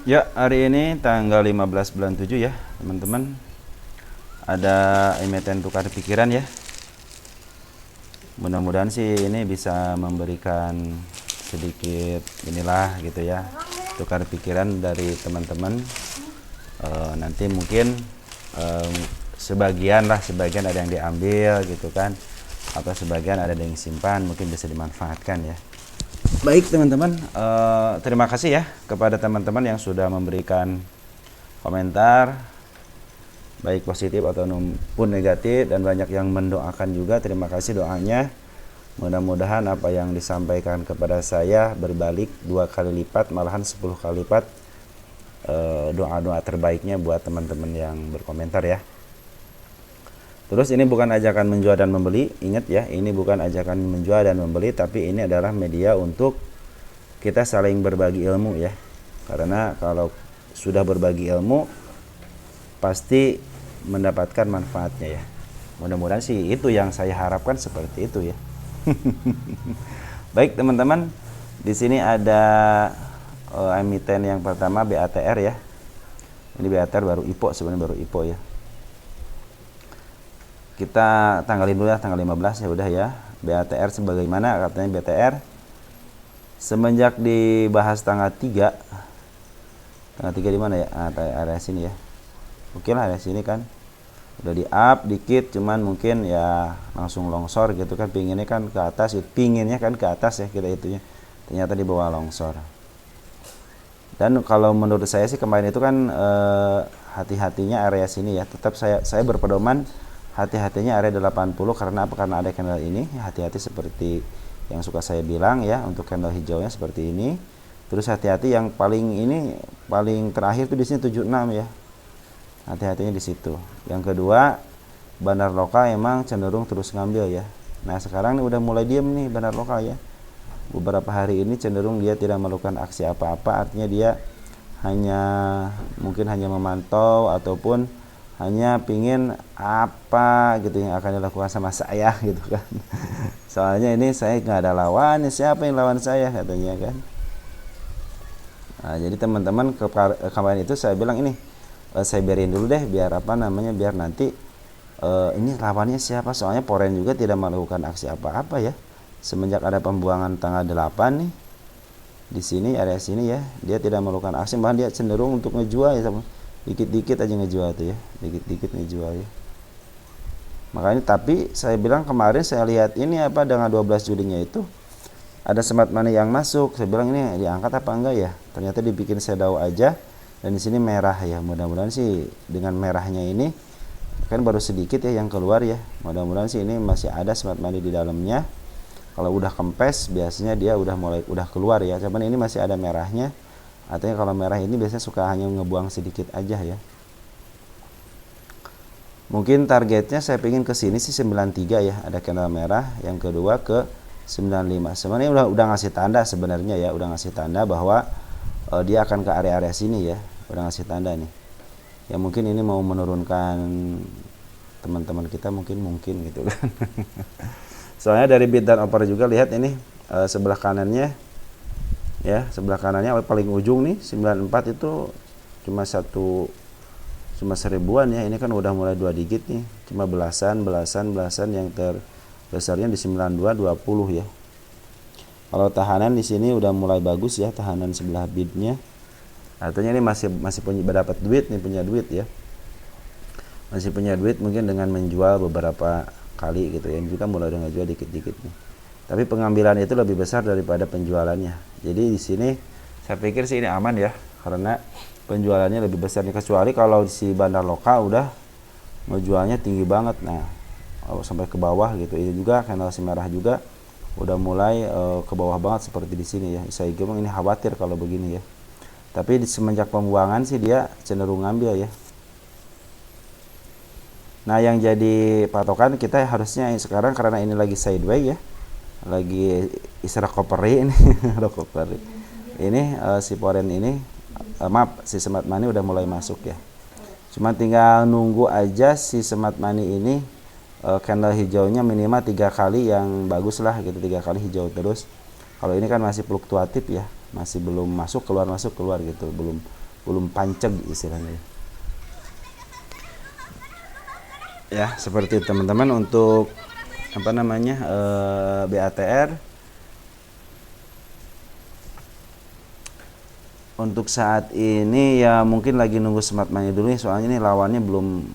Ya, hari ini tanggal 15 bulan 7 ya, teman-teman. Ada emiten tukar pikiran ya. Mudah-mudahan sih ini bisa memberikan sedikit inilah gitu ya, tukar pikiran dari teman-teman. Nanti mungkin sebagian ada yang diambil gitu kan, atau sebagian ada yang simpan, mungkin bisa dimanfaatkan ya. Baik teman-teman, terima kasih ya kepada teman-teman yang sudah memberikan komentar baik positif ataupun negatif, dan banyak yang mendoakan juga. Terima kasih doanya. Mudah-mudahan apa yang disampaikan kepada saya berbalik 2 kali lipat, malahan 10 kali lipat doa-doa terbaiknya buat teman-teman yang berkomentar ya. Terus ini bukan ajakan menjual dan membeli, ingat ya, ini bukan ajakan menjual dan membeli, tapi ini adalah media untuk kita saling berbagi ilmu ya. Karena kalau sudah berbagi ilmu pasti mendapatkan manfaatnya ya. Mudah-mudahan sih itu yang saya harapkan, seperti itu ya. Baik teman-teman, di sini ada emiten yang pertama BATR ya. Ini BATR baru IPO, sebenarnya baru IPO ya. Kita tanggalin dulu ya, tanggal 15 ya udah ya. BATR sebagaimana katanya BATR semenjak dibahas tanggal 3 di mana ya? Area sini ya. Oke lah, area sini kan udah di up dikit, cuman mungkin ya langsung longsor gitu kan. Pinginnya kan ke atas, pinginnya kan ke atas ya kita itunya, ternyata di bawah longsor. Dan kalau menurut saya sih kemarin itu kan hati-hatinya area sini ya. Tetap saya berpedoman hati-hatinya area 80. Karena apa? Karena ada candle ini, hati-hati seperti yang suka saya bilang ya, untuk candle hijaunya seperti ini. Terus hati-hati yang paling terakhir tuh di sini 76 ya. Hati-hatinya di situ. Yang kedua, bandar lokal emang cenderung terus ngambil ya. Nah, sekarang nih udah mulai diem nih bandar lokal ya. Beberapa hari ini cenderung dia tidak melakukan aksi apa-apa, artinya dia mungkin hanya memantau ataupun hanya pingin apa gitu yang akan dilakukan sama saya gitu kan. Soalnya ini saya nggak ada lawan, siapa yang lawan saya katanya kan. Nah, jadi teman-teman kemarin itu saya bilang ini saya biarin dulu deh, biar biar nanti ini lawannya siapa. Soalnya Poren juga tidak melakukan aksi apa-apa ya semenjak ada pembuangan tanggal 8 nih. Di sini area sini ya, dia tidak melakukan aksi, bahkan dia cenderung untuk ngejual ya, dikit-dikit aja ngejual tuh ya, dikit-dikit ngejual ya. Makanya tapi saya bilang kemarin saya lihat ini dengan 12 Julinya itu ada smart money yang masuk. Saya bilang ini diangkat apa enggak ya? Ternyata dibikin shadow aja, dan di sini merah ya. Mudah-mudahan sih dengan merahnya ini kan baru sedikit ya yang keluar ya. Mudah-mudahan sih ini masih ada smart money di dalamnya. Kalau udah kempes biasanya dia udah keluar ya. Cuman ini masih ada merahnya. Artinya kalau merah ini biasanya suka hanya ngebuang sedikit aja ya. Mungkin targetnya saya pengen ke sini sih 93 ya, ada candle merah. Yang kedua ke 95. Sebenarnya udah ngasih tanda sebenarnya ya, udah ngasih tanda bahwa dia akan ke area-area sini ya. Udah ngasih tanda nih. Ya mungkin ini mau menurunkan teman-teman kita mungkin gitu kan. Soalnya dari bid dan offer juga lihat ini sebelah kanannya ya, sebelah kanannya paling ujung nih 94 itu cuma seribuan ya. Ini kan udah mulai 2 digit nih, cuma belasan yang terbesarnya di 92 20 ya. Kalau tahanan di sini udah mulai bagus ya, tahanan sebelah bidnya. Artinya ini masih punya dapat duit nih, punya duit ya. Masih punya duit mungkin dengan menjual beberapa kali gitu ya. Juga mulai udah ngejual dikit-dikit nih. Tapi pengambilan itu lebih besar daripada penjualannya. Jadi di sini saya pikir sih ini aman ya, karena penjualannya lebih besar nih. Kecuali kalau si bandar lokal udah ngejualnya tinggi banget, nah sampai ke bawah gitu. Ini juga candle si merah juga udah mulai ke bawah banget seperti di sini ya. Saya bilang ini khawatir kalau begini ya. Tapi semenjak pembuangan sih dia cenderung ngambil ya. Nah, yang jadi patokan kita harusnya sekarang, karena ini lagi sideways ya, lagi istirahat recovery ini recovery ini si Poren ini si smart money udah mulai masuk ya. Cuma tinggal nunggu aja si smart money ini candle hijaunya minimal 3 kali yang bagus lah gitu, 3 kali hijau terus. Kalau ini kan masih fluktuatif ya, masih belum masuk keluar gitu, belum belum panceg istilahnya ya. Seperti teman-teman untuk apa namanya BATR untuk saat ini ya mungkin lagi nunggu smart money dulu nih, soalnya ini lawannya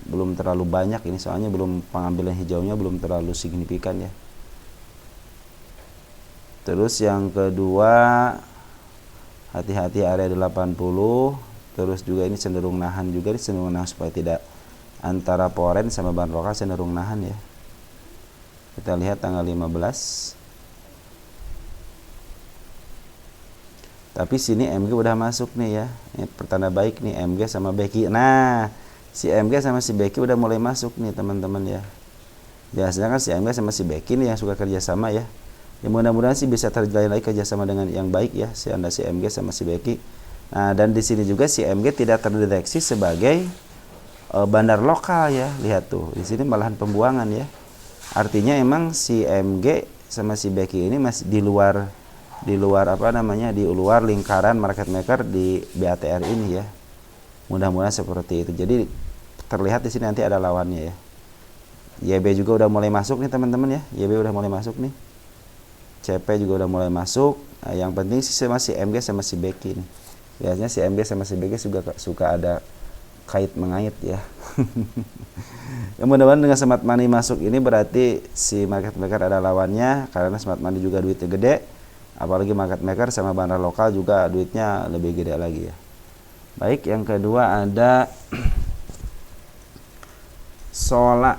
belum terlalu banyak ini, soalnya belum pengambilan hijaunya belum terlalu signifikan ya. Terus yang kedua, hati-hati area 80. Terus juga ini cenderung nahan juga, cenderung nahan supaya tidak antara foreign sama bahan lokal, cenderung nahan ya. Kita lihat tanggal 15. Tapi sini MG udah masuk nih ya. Ini pertanda baik nih MG sama Becky. Nah, si MG sama si Becky udah mulai masuk nih teman-teman ya. Biasanya kan si MG sama si Becky nih yang suka kerjasama ya. Ya mudah-mudahan sih bisa terjalin lagi kerjasama dengan yang baik ya, si MG sama si Becky. Nah, dan di sini juga si MG tidak terdeteksi sebagai bandar lokal ya. Lihat tuh, di sini malahan pembuangan ya. Artinya emang si MG sama si Becky ini masih di luar apa namanya, di luar lingkaran market maker di BATR ini ya. Mudah-mudahan seperti itu. Jadi terlihat di sini nanti ada lawannya ya. YB juga udah mulai masuk nih teman-teman ya. YB udah mulai masuk nih. CP juga udah mulai masuk. Nah, yang penting sih sama si MG sama si Becky nih. Biasanya si MG sama si Becky suka ada kait mengait ya. Ya mudah-mudahan dengan smart money masuk ini berarti si market maker ada lawannya, karena smart money juga duitnya gede. Apalagi market maker sama bandar lokal juga duitnya lebih gede lagi ya. Baik, yang kedua ada Sola.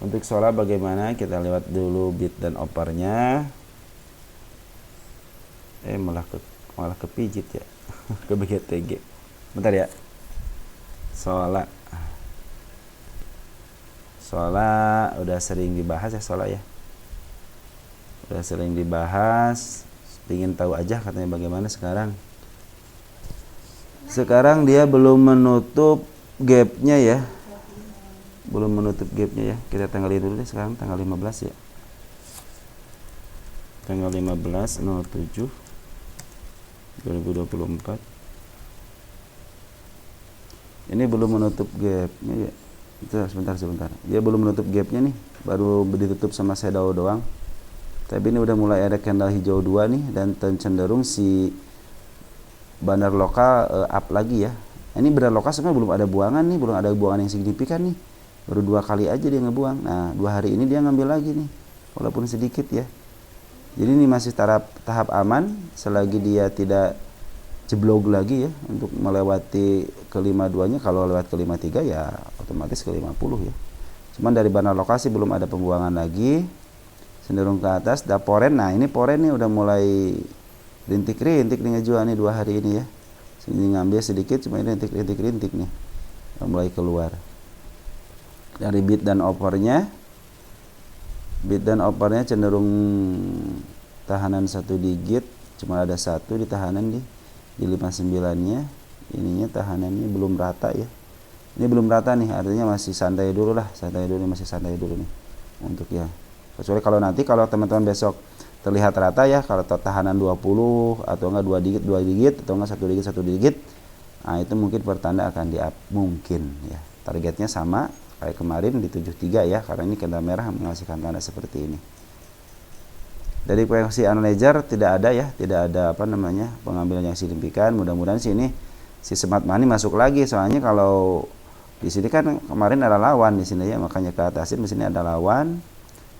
Untuk Sola bagaimana? Kita lewat dulu bid dan opernya. Malah kepijit ya. Ke BGTG. Bentar ya. Sola udah sering dibahas ya Sola ya. Udah sering dibahas. Ingin tahu aja katanya bagaimana sekarang. Sekarang dia belum menutup gapnya ya. Kita tanggalin dulu deh sekarang, tanggal 15 ya. Tanggal 15/07/2024. Ini belum menutup gapnya ya. Sebentar. Dia belum menutup gapnya nih, baru ditutup sama shadow doang. Tapi ini udah mulai ada candle hijau 2 nih, dan cenderung si bandar lokal up lagi ya. Ini bandar lokal sebenarnya belum ada buangan nih, belum ada buangan yang signifikan nih. Baru 2 kali aja dia ngebuang. Nah, 2 hari ini dia ngambil lagi nih, walaupun sedikit ya. Jadi ini masih tahap aman selagi dia tidak jeblok lagi ya untuk melewati ke 52-nya. Kalau lewat ke 53 ya otomatis ke 50 ya. Cuman dari bandar lokasi belum ada pembuangan lagi, cenderung ke atas. Poren, nah ini poren nih udah mulai rintik-rintik nih ngejual nih 2 hari ini ya. Sini ngambil sedikit, cuma ini rintik nih udah mulai keluar. Dari bid dan offernya cenderung tahanan 1 digit, cuma ada 1 di tahanan di 59-nya. Ininya tahanannya belum rata ya. Ini belum rata nih, artinya masih santai dulu nih untuk ya. Kecuali kalau nanti kalau teman-teman besok terlihat rata ya, kalau tahanan 20 atau enggak 2 digit atau enggak 1 digit, nah itu mungkin pertanda akan di up mungkin ya. Targetnya sama kayak kemarin di 73 ya, karena ini candle merah menghasilkan tanda seperti ini. Dari proyeksi analyzer tidak ada apa namanya pengambilan yang signifikan. Mudah-mudahan sini si smart money masuk lagi, soalnya kalau di sini kan kemarin ada lawan di sini ya, makanya ke atasin di sini ada lawan,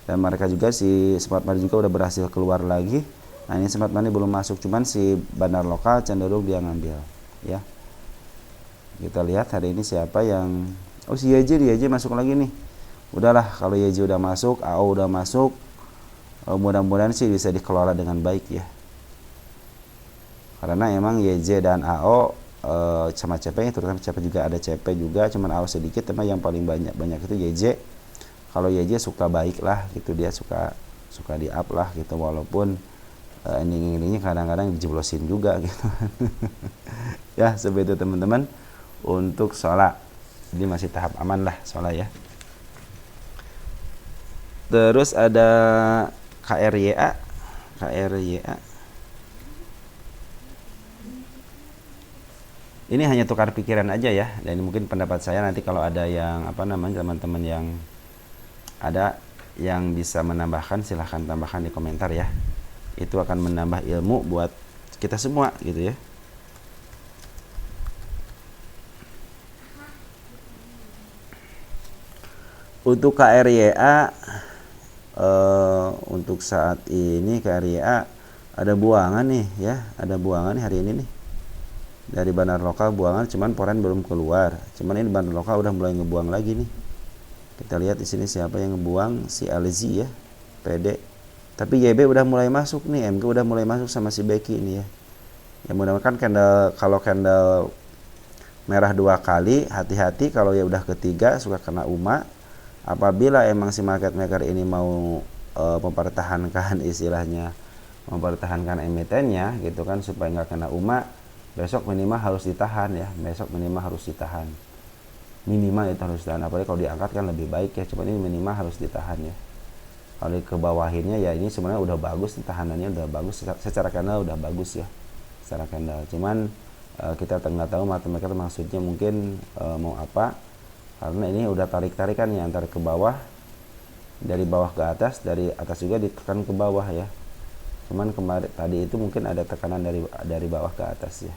dan mereka juga si smart money juga udah berhasil keluar lagi. Nah, ini smart money belum masuk, cuman si bandar lokal cenderung dia ngambil ya. Kita lihat hari ini siapa yang si YJ masuk lagi nih. Udahlah, kalau YJ udah masuk, AO udah masuk, mudah-mudahan sih bisa dikelola dengan baik ya. Karena emang YJ dan AO sama CP, terutama CP juga ada CP juga, cuman AO sedikit, tapi yang paling banyak itu YJ. Kalau YJ suka baik lah gitu, dia suka di up lah gitu, walaupun ending-endingnya kadang-kadang dijeblosin juga gitu. Ya seperti itu teman-teman untuk Sola. Jadi masih tahap aman lah Sola ya. Terus ada KRYA KRYA ini hanya tukar pikiran aja ya, dan mungkin pendapat saya. Nanti kalau ada yang teman-teman yang ada yang bisa menambahkan, silahkan tambahkan di komentar ya. Itu akan menambah ilmu buat kita semua gitu ya. Untuk KRYA untuk saat ini KRYA ada buangan nih ya, ada buangan nih hari ini nih dari bandar lokal, buangan cuman poren belum keluar. Cuman ini bandar lokal udah mulai ngebuang lagi nih. Kita lihat di sini siapa yang ngebuang, si Alzi ya, PD. Tapi YB udah mulai masuk nih, MG udah mulai masuk sama si Becky ini ya. Ya mudah-mudahan kalau candle merah 2 kali, hati-hati kalau ya udah ketiga suka kena UMA. Apabila emang si market maker ini mau mempertahankan istilahnya, mempertahankan emitennya gitu kan supaya nggak kena UMA, besok minimal harus ditahan ya, minimal itu harus ditahan. Apalagi kalau diangkat kan lebih baik ya, cuma ini minimal harus ditahan ya. Kalau ke bawahinnya ya ini sebenarnya udah bagus nih, tahanannya udah bagus, secara candle udah bagus ya, secara candle. Cuman kita nggak tahu market maker maksudnya mungkin mau apa, karena ini udah tarik-tarikan ya antara ke bawah, dari bawah ke atas, dari atas juga ditekan ke bawah ya. Cuman kemarin tadi itu mungkin ada tekanan dari bawah ke atas ya.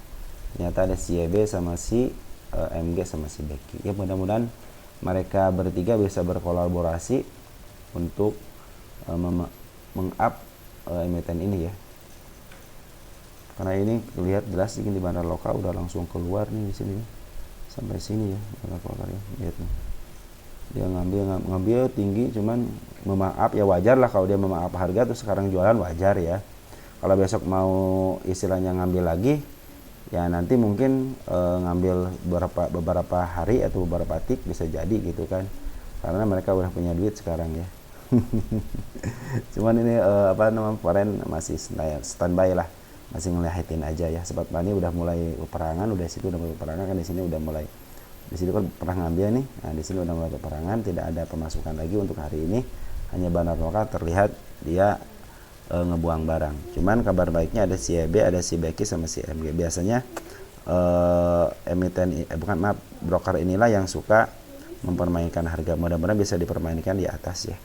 Ternyata ada si YB sama si MG sama si Becky. Ya mudah-mudahan mereka bertiga bisa berkolaborasi untuk meng-up emiten ini ya. Karena ini lihat jelas di bandar lokal udah langsung keluar nih di sini sampai sini ya bandar lokal ya. Lihat nih. Dia ngambil tinggi, cuman memaaf ya, wajar lah kalau dia memaaf harga tuh sekarang jualan, wajar ya. Kalau besok mau istilahnya ngambil lagi ya, nanti mungkin ngambil beberapa hari atau beberapa tik bisa jadi gitu kan, karena mereka udah punya duit sekarang ya. Cuman ini foreign masih standby lah, masih ngeliatin aja ya. Sebab ini udah mulai peperangan, udah situ udah mulai peperangan kan, di sini udah mulai, di sini kan pernah ngambil nih. Nah, di sini udah mulai peperangan, tidak ada pemasukan lagi untuk hari ini. Hanya bandar lokal terlihat dia ngebuang barang. Cuman kabar baiknya ada si YB, ada si Becky sama si MG. Biasanya broker inilah yang suka mempermainkan harga. Mudah-mudahan bisa dipermainkan di atas ya.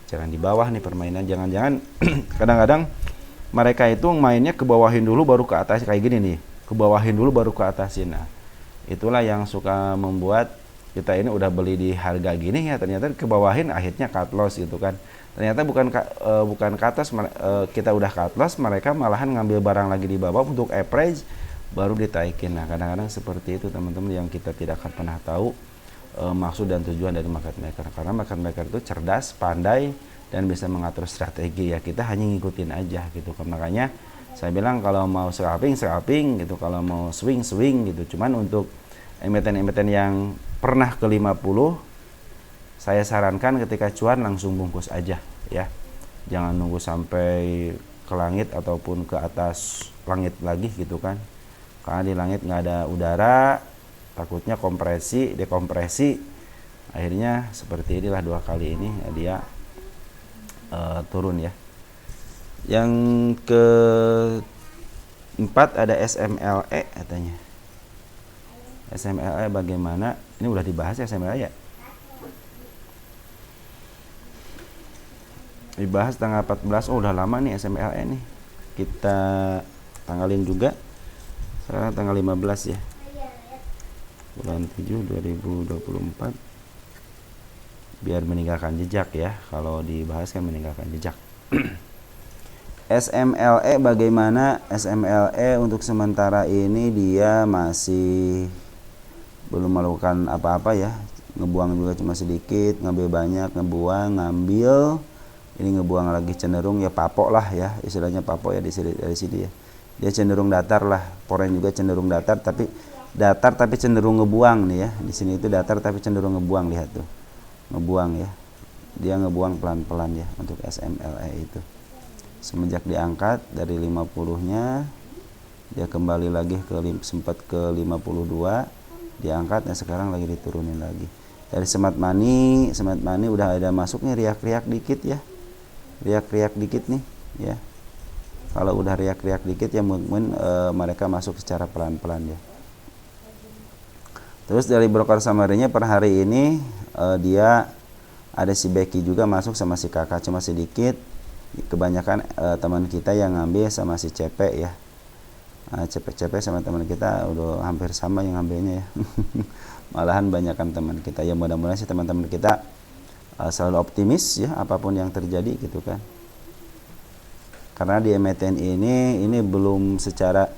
Jangan di bawah nih permainan. Jangan-jangan kadang-kadang mereka itu mainnya ke bawahin dulu baru ke atas kayak gini nih. Ke bawahin dulu baru ke atasin. Nah, itulah yang suka membuat kita ini udah beli di harga gini ya, ternyata ke bawahin akhirnya cut loss gitu kan. Ternyata bukan cut loss, kita udah cut loss, mereka malahan ngambil barang lagi di bawah untuk average baru ditaikin. Nah, kadang-kadang seperti itu teman-teman yang kita tidak akan pernah tahu maksud dan tujuan dari market maker. Karena market maker itu cerdas, pandai, dan bisa mengatur strategi ya. Kita hanya ngikutin aja gitu kan. Makanya saya bilang kalau mau scalping gitu, kalau mau swing gitu. Cuman untuk emiten-emiten yang pernah ke 50, saya sarankan ketika cuan langsung bungkus aja ya. Jangan nunggu sampai ke langit ataupun ke atas langit lagi gitu kan. Karena di langit nggak ada udara, takutnya dekompresi. Akhirnya seperti inilah 2 kali ini ya, dia turun ya. Yang keempat ada SMLE katanya. SMLE bagaimana? Ini udah dibahas ya SMLE ya? Dibahas tanggal 14. Oh udah lama nih SMLE nih. Kita tanggalin juga. Sekarang tanggal 15 ya. Bulan 7 2024. Biar meninggalkan jejak ya. Kalau dibahas kan meninggalkan jejak. SMLE bagaimana? SMLE untuk sementara ini dia masih belum melakukan apa-apa ya. Ngebuang juga cuma sedikit, ngambil banyak, ngambil. Ini ngebuang lagi cenderung ya papok lah ya, istilahnya papok ya dari sini ya. Dia cenderung datar lah, poren juga cenderung datar tapi cenderung ngebuang nih ya. Di sini itu datar tapi cenderung ngebuang, lihat tuh. Ngebuang ya. Dia ngebuang pelan-pelan ya untuk SMLE itu. Semenjak diangkat dari 50-nya dia kembali lagi sempat ke 52, diangkat dan sekarang lagi diturunin lagi. Dari smart money udah ada masuknya riak-riak dikit ya. riak-riak dikit nih ya. Kalau udah riak-riak dikit ya mungkin mereka masuk secara pelan-pelan ya. Terus dari broker summary-nya per hari ini dia ada si Becky juga masuk sama si kakak cuma sedikit. Kebanyakan teman kita yang ngambil sama si CP ya. CP sama teman kita udah hampir sama yang ngambilnya ya. Malahan banyakkan teman kita ya, mudah-mudahan sih teman-teman kita selalu optimis ya apapun yang terjadi gitu kan. Karena di emiten ini belum secara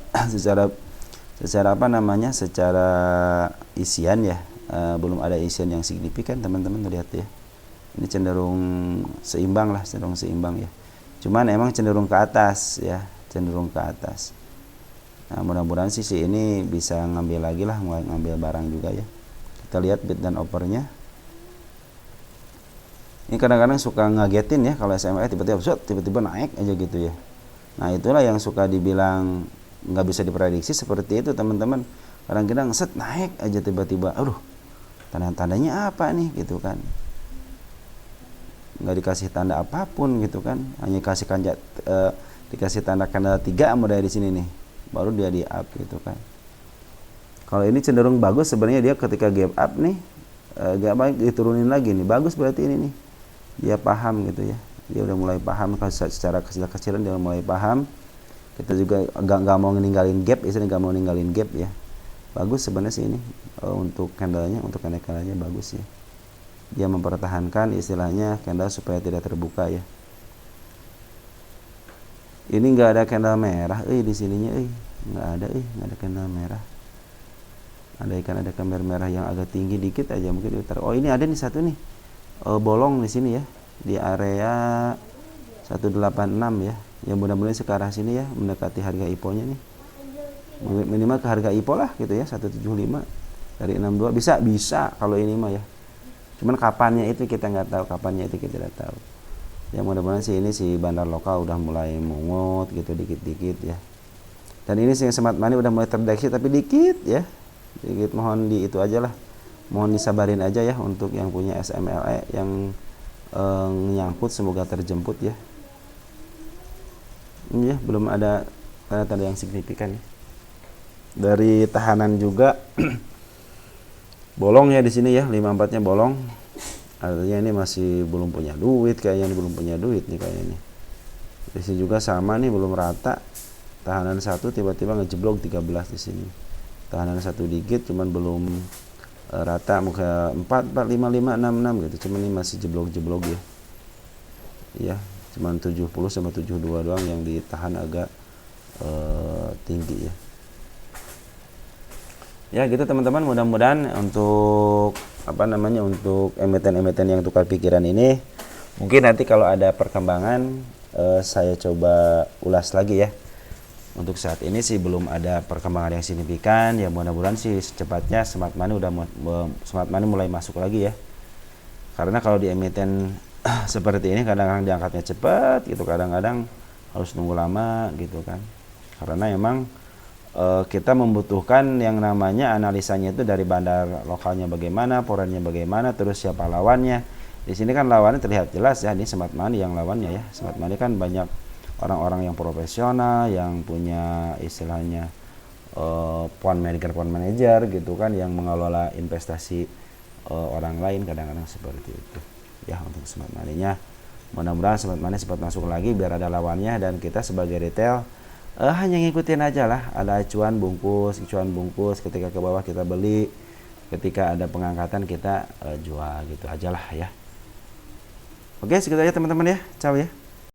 apa namanya, secara isian ya, belum ada isian yang signifikan teman-teman lihat ya. Ini cenderung seimbang ya. Cuman emang cenderung ke atas ya, cenderung ke atas. Nah, mudah-mudahan sih ini bisa ngambil lagi lah, mulai ngambil barang juga ya. Kita lihat bid dan offernya. Ini kadang-kadang suka ngagetin ya kalau SMA tiba-tiba naik aja gitu ya. Nah, itulah yang suka dibilang nggak bisa diprediksi seperti itu teman-teman. Kadang-kadang set naik aja tiba-tiba, aduh tanda-tandanya apa nih gitu kan. Nggak dikasih tanda apapun gitu kan, hanya dikasih tanda candle 3 mulai di sini nih, baru dia di up gitu kan. Kalau ini cenderung bagus sebenarnya, dia ketika gap up nih gak baik diturunin lagi nih, bagus berarti ini nih dia paham gitu ya, dia udah mulai paham secara kecil-kecilan, dia mulai paham. Kita juga nggak mau ninggalin gap, istilahnya nggak mau ninggalin gap ya, bagus sebenarnya sih ini untuk candlenya, untuk candlenya bagus ya. Dia mempertahankan istilahnya candle supaya tidak terbuka ya. Ini nggak ada candle merah, di sininya, nggak ada candle merah. Ada candle merah yang agak tinggi dikit aja mungkin diutar. Oh ini ada nih satu nih, bolong di sini ya, di area 186 ya. Ya mudah-mudahan ke arah sini ya, mendekati harga IPO-nya nih. Minimal ke harga IPO lah gitu ya, 175 dari 62 bisa kalau ini mah ya. Cuman kapannya itu kita nggak tahu, tidak tahu. Ya mudah-mudahan sih ini si bandar lokal udah mulai mungut gitu dikit-dikit ya. Dan ini sih smart money udah mulai terdeteksi tapi dikit ya. Dikit, mohon di itu aja lah. Mohon disabarin aja ya untuk yang punya SMLE yang nyangkut, semoga terjemput ya. Ini ya belum ada tanda-tanda yang signifikan ya. Dari tahanan juga bolong ya di sini ya, 54-nya bolong. Artinya ini masih belum punya duit kayaknya, nih kayaknya. Di sini juga sama nih, belum rata. Tahanan 1 tiba-tiba ngejeblok 13 di sini. Tahanan 1 digit cuman belum rata, muka 4 5 5 6 6 gitu. Cuman ini masih jeblok-jeblok ya. Ya, cuman 70 sama 72 doang yang ditahan agak tinggi ya. Ya gitu teman-teman, mudah-mudahan untuk untuk emiten-emiten yang tukar pikiran ini mungkin nanti kalau ada perkembangan saya coba ulas lagi ya. Untuk saat ini sih belum ada perkembangan yang signifikan ya, mudah-mudahan sih secepatnya smart money mulai masuk lagi ya. Karena kalau di emiten seperti ini kadang-kadang diangkatnya cepat gitu, kadang-kadang harus nunggu lama gitu kan. Karena emang kita membutuhkan yang namanya analisanya itu dari bandar lokalnya bagaimana, foreignnya bagaimana, terus siapa lawannya. Di sini kan lawannya terlihat jelas ya, ini smart money yang lawannya ya. Smart money kan banyak orang-orang yang profesional, yang punya istilahnya fund manager gitu kan, yang mengelola investasi orang lain, kadang-kadang seperti itu ya untuk smart money-nya. Mudah-mudahan smart money cepat masuk lagi biar ada lawannya, dan kita sebagai retail hanya ngikutin aja lah, ada acuan bungkus, ketika ke bawah kita beli, ketika ada pengangkatan kita jual gitu aja lah ya. Oke, segitu aja teman-teman ya, ciao ya.